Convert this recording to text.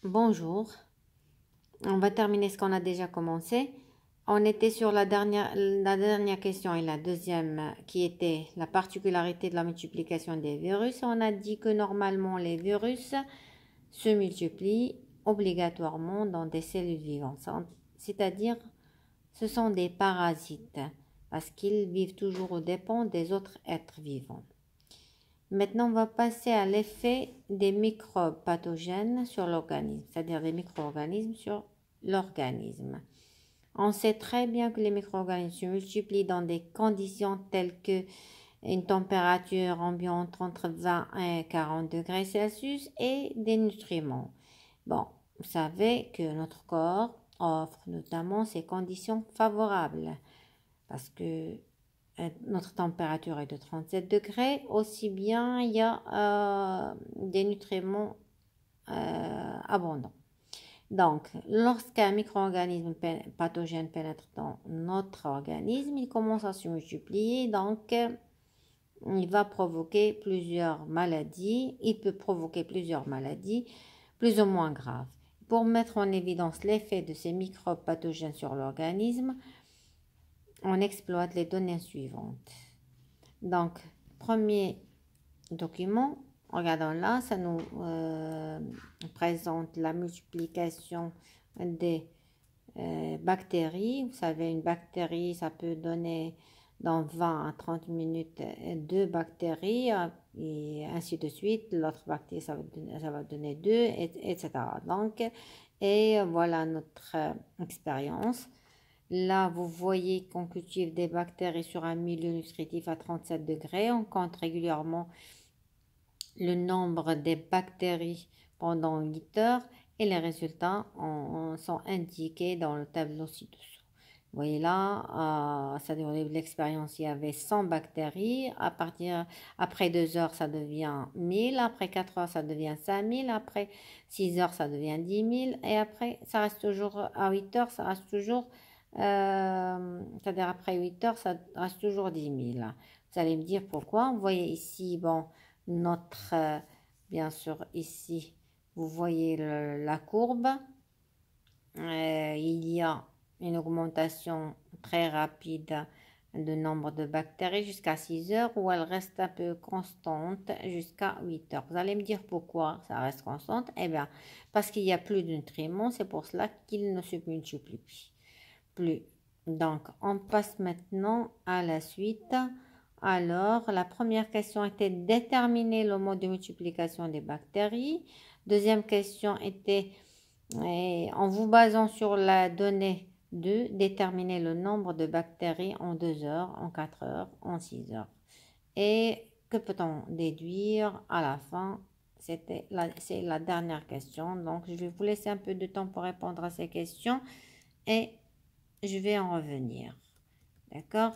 Bonjour, on va terminer ce qu'on a déjà commencé. On était sur la dernière question et la deuxième qui était la particularité de la multiplication des virus. On a dit que normalement les virus se multiplient obligatoirement dans des cellules vivantes, c'est-à-dire ce sont des parasites parce qu'ils vivent toujours aux dépens des autres êtres vivants. Maintenant, on va passer à l'effet des microbes pathogènes sur l'organisme, c'est-à-dire des micro-organismes sur l'organisme. On sait très bien que les micro-organismes se multiplient dans des conditions telles que une température ambiante entre 20 et 40 degrés Celsius et des nutriments. Bon, vous savez que notre corps offre notamment ces conditions favorables parce que notre température est de 37 degrés, aussi bien il y a des nutriments abondants. Donc, lorsqu'un micro-organisme pathogène pénètre dans notre organisme, il commence à se multiplier, donc il va provoquer plusieurs maladies, il peut provoquer plusieurs maladies plus ou moins graves. Pour mettre en évidence l'effet de ces microbes pathogènes sur l'organisme, on exploite les données suivantes. Donc, premier document, regardons là, ça nous présente la multiplication des bactéries. Vous savez, une bactérie, ça peut donner dans 20 à 30 minutes 2 bactéries et ainsi de suite. L'autre bactérie, ça va donner 2, etc. Donc, et voilà notre expérience. Là, vous voyez qu'on cultive des bactéries sur un milieu nutritif à 37 degrés. On compte régulièrement le nombre des bactéries pendant 8 heures et les résultats sont indiqués dans le tableau ci-dessous. Vous voyez là, ça dure l'expérience, il y avait 100 bactéries. Après 2 heures, ça devient 1000. Après 4 heures, ça devient 5000. Après 6 heures, ça devient 10 000. Et après, ça reste toujours, à 8 heures, ça reste toujours... c'est-à-dire après 8 heures, ça reste toujours 10 000. Vous allez me dire pourquoi. Vous voyez ici, bon, notre, bien sûr, ici, vous voyez la courbe. Il y a une augmentation très rapide de nombre de bactéries jusqu'à 6 heures où elle reste un peu constante jusqu'à 8 heures. Vous allez me dire pourquoi ça reste constante. Eh bien, parce qu'il n'y a plus de nutriments, c'est pour cela qu'il ne se multiplie plus. Donc, on passe maintenant à la suite. Alors, la première question était de déterminer le mode de multiplication des bactéries. Deuxième question était, en vous basant sur la donnée 2, déterminer le nombre de bactéries en 2 heures, en 4 heures, en 6 heures. Et que peut-on déduire à la fin? C'est la dernière question. Donc, je vais vous laisser un peu de temps pour répondre à ces questions et je vais en revenir. D'accord?